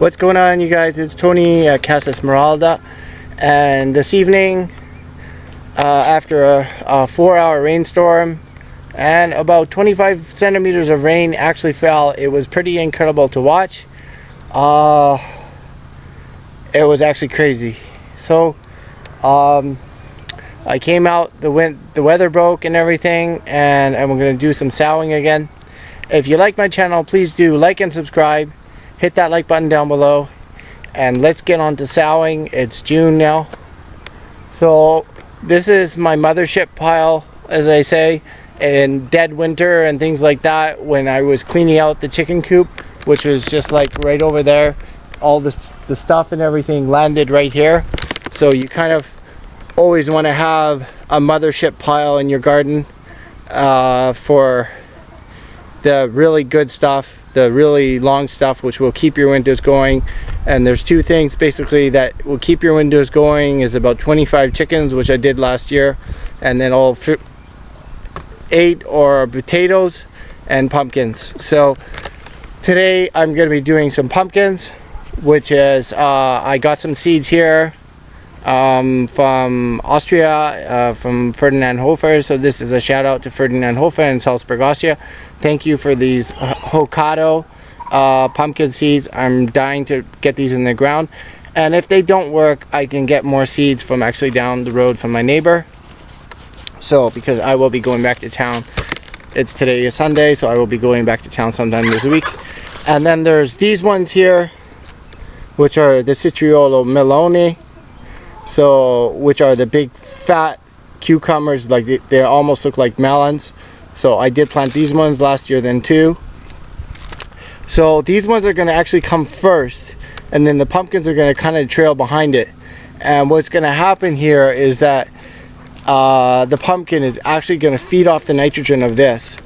What's going on, you guys? It's Tony at Casa Spurredda, and this evening, after a 4-hour rainstorm and about 25 centimeters of rain actually fell, it was pretty incredible to watch. It was actually crazy. So I came out, the weather broke and everything, and I'm going to do some sowing again. If you like my channel, please do like and subscribe. Hit that like button down below, and let's get on to sowing. It's June now. So this is my mothership pile, as I say, in dead winter and things like that, when I was cleaning out the chicken coop, which was just like right over there. All the stuff and everything landed right here. So you kind of always want to have a mothership pile in your garden for the really good stuff, the really long stuff, which will keep your windows going. And there's two things basically that will keep your windows going, is about 25 chickens, which I did last year, and then all 8 or potatoes and pumpkins. So today I'm going to be doing some pumpkins, which is I got some seeds here from Austria, from Ferdinand Hofer. So this is a shout out to Ferdinand Hofer in Salzburg, Austria. Thank you for these Hokkaido pumpkin seeds. I'm dying to get these in the ground, and if they don't work, I can get more seeds from actually down the road from my neighbor. So because I will be going back to town, today is Sunday, so I will be going back to town sometime this week. And then there's these ones here, which are the Cetriolo Melone, so which are the big fat cucumbers, like they almost look like melons. So I did plant these ones last year then too. So these ones are going to actually come first, and then the pumpkins are going to kind of trail behind it. And what's going to happen here is that the pumpkin is actually going to feed off the nitrogen of this,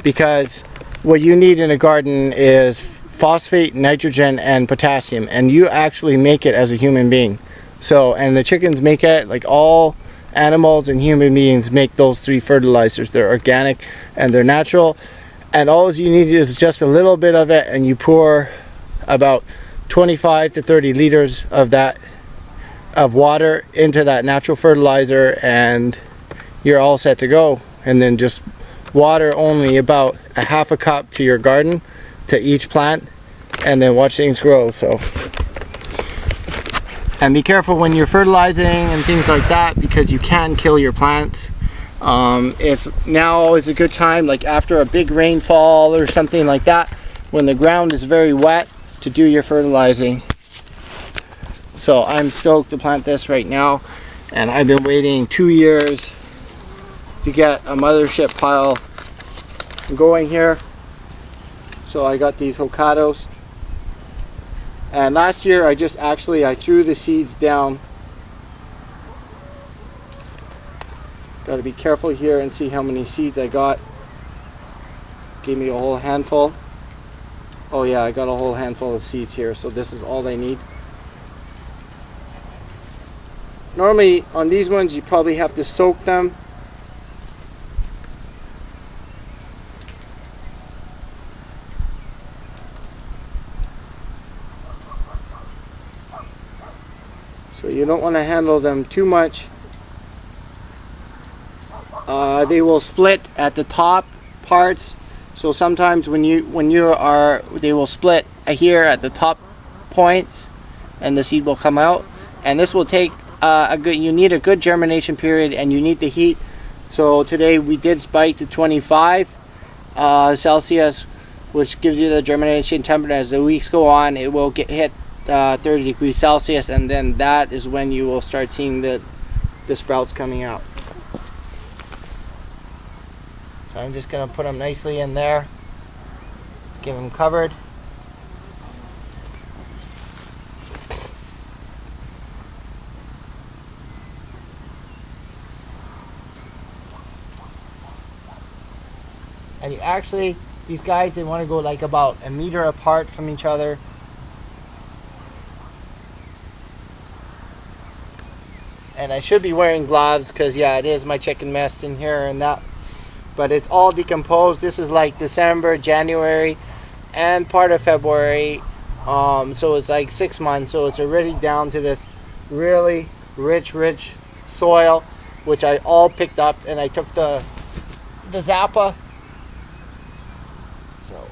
because what you need in a garden is phosphate, nitrogen, and potassium, and you actually make it as a human being. So, and the chickens make it, like all animals and human beings make those 3 fertilizers. They're organic and they're natural, and all you need is just a little bit of it, and you pour about 25 to 30 liters of that water into that natural fertilizer, and you're all set to go. And then just water only about a half a cup to your garden, to each plant, and then watch things grow. So, and be careful when you're fertilizing and things like that, because you can kill your plants. It's now always a good time, like after a big rainfall or something like that, when the ground is very wet, to do your fertilizing. So I'm stoked to plant this right now, and I've been waiting 2 years to get a mothership pile going here. So I got these Hokkaidos, and last year I threw the seeds down. Got to be careful here and see how many seeds I got. Gave me a whole handful. Oh yeah, I got a whole handful of seeds here, so this is all I need. Normally on these ones you probably have to soak them. So you don't want to handle them too much. They will split at the top parts. So sometimes they will split here at the top points, and the seed will come out. And this will take you need a good germination period, and you need the heat. So today we did spike to 25 Celsius, which gives you the germination temperature. As the weeks go on, it will hit 30 degrees Celsius, and then that is when you will start seeing the sprouts coming out. So I'm just going to put them nicely in there, give them covered. And you actually, these guys, they want to go like about a meter apart from each other. And I should be wearing gloves, because yeah, it is my chicken mess in here and that. But it's all decomposed. This is like December, January, and part of February. So it's like 6 months. So it's already down to this really rich soil, which I all picked up, and I took the Zappa. So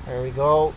there we go.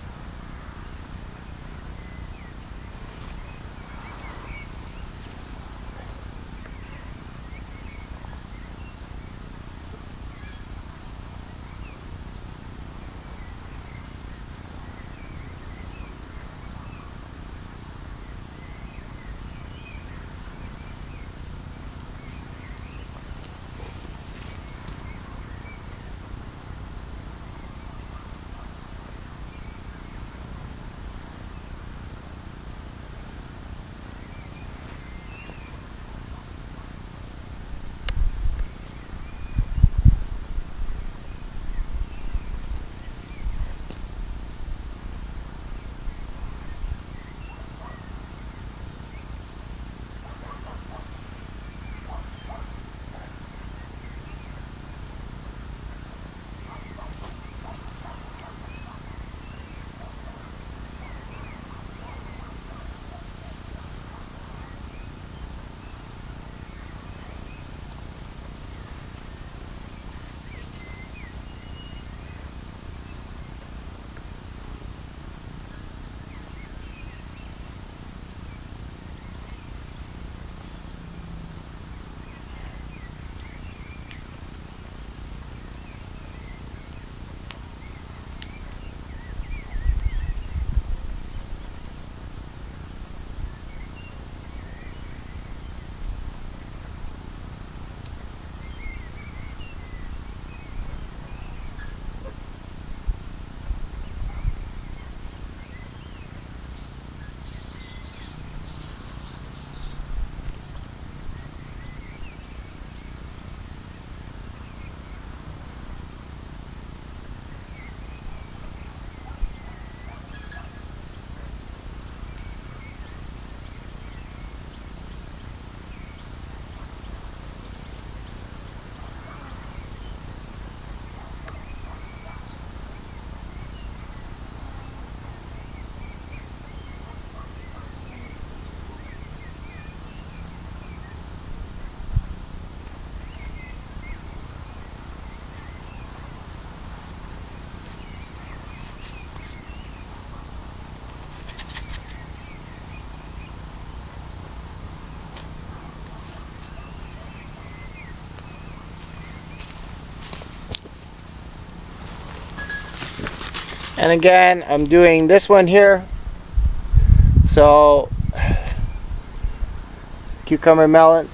And again, I'm doing this one here. So, cucumber melon.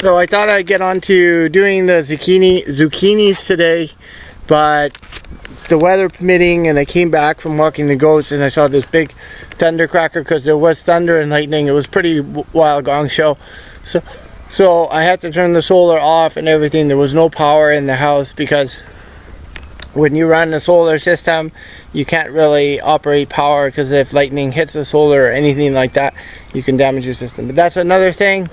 So I thought I'd get on to doing the zucchinis today, but the weather permitting, and I came back from walking the goats and I saw this big thundercracker because there was thunder and lightning. It was pretty wild gong show. So I had to turn the solar off and everything. There was no power in the house because when you run a solar system, you can't really operate power, because if lightning hits the solar or anything like that, you can damage your system. But that's another thing.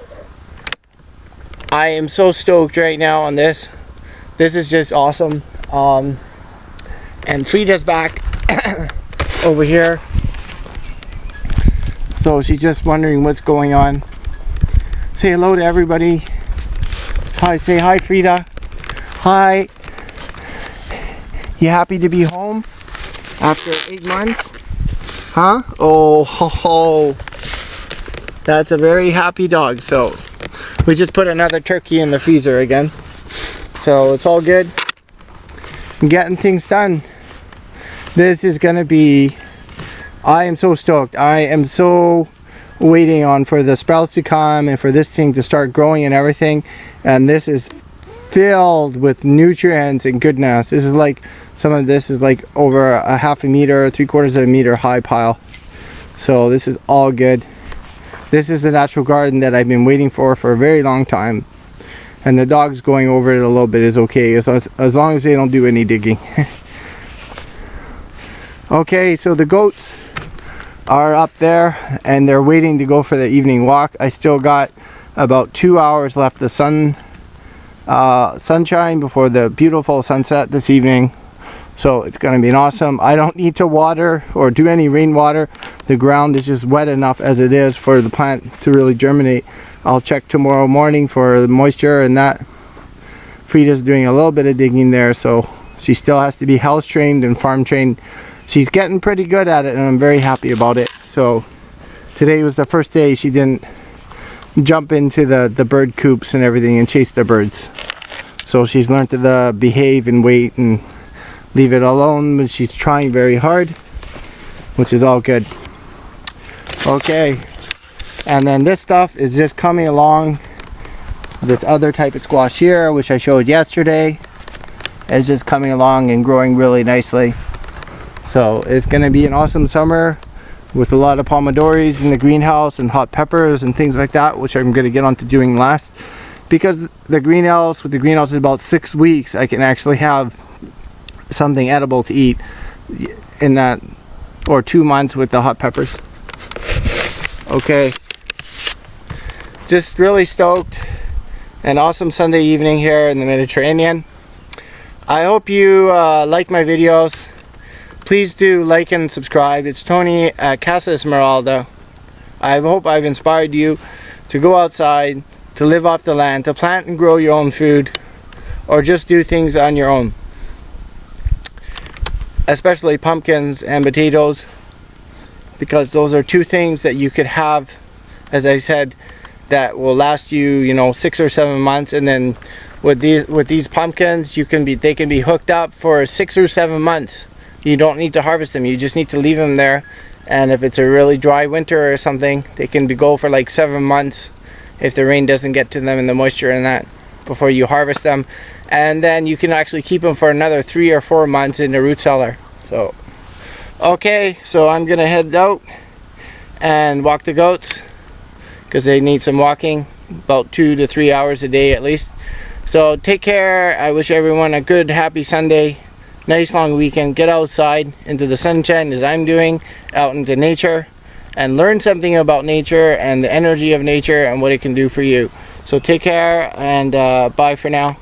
I am so stoked right now on this. This is just awesome. And Frida's back over here. So she's just wondering what's going on. Say hello to everybody. Hi, say hi, Frida. Hi. You happy to be home after 8 months? Huh? Oh, ho, ho. That's a very happy dog. So we just put another turkey in the freezer again. So it's all good. I'm getting things done. This is gonna be, I am so stoked. I am so waiting on for the sprouts to come and for this thing to start growing and everything. And this is filled with nutrients and goodness. This is like, some of this is like over a half a meter, 3/4 of a meter high pile. So this is all good. This is the natural garden that I've been waiting for a very long time. And the dogs going over it a little bit is okay, as long as they don't do any digging. Okay, so the goats are up there and they're waiting to go for the evening walk. I still got about 2 hours left of sunshine before the beautiful sunset this evening. So it's going to be an awesome. I don't need to water or do any rainwater. The ground is just wet enough as it is for the plant to really germinate. I'll check tomorrow morning for the moisture and that. Frida's doing a little bit of digging there, so she still has to be house trained and farm trained. She's getting pretty good at it and I'm very happy about it. So today was the first day she didn't jump into the bird coops and everything and chase the birds. So she's learned to behave and wait and leave it alone, but she's trying very hard, which is all good. Okay, and then this stuff is just coming along. This other type of squash here, which I showed yesterday, is just coming along and growing really nicely. So it's going to be an awesome summer with a lot of pomodores in the greenhouse and hot peppers and things like that, which I'm going to get on to doing last. Because the greenhouse, with the greenhouse is about 6 weeks, I can actually have something edible to eat in that, or 2 months with the hot peppers. Okay, just really stoked. An awesome Sunday evening here in the Mediterranean. I hope you like my videos. Please do like and subscribe. It's Tony at Casa Esmeralda. I hope I've inspired you to go outside, to live off the land, to plant and grow your own food, or just do things on your own. Especially pumpkins and potatoes, because those are two things that you could have, as I said, that will last you, 6 or 7 months. And then with these pumpkins, they can be hooked up for 6 or 7 months. You don't need to harvest them, you just need to leave them there. And if it's a really dry winter or something, they can go for like 7 months if the rain doesn't get to them and the moisture and that before you harvest them. And then you can actually keep them for another 3 or 4 months in the root cellar. So okay, so I'm gonna head out and walk the goats because they need some walking, about 2 to 3 hours a day at least. So take care. I wish everyone a good happy Sunday, nice long weekend. Get outside into the sunshine as I'm doing, out into nature, and learn something about nature and the energy of nature and what it can do for you. So take care and bye for now.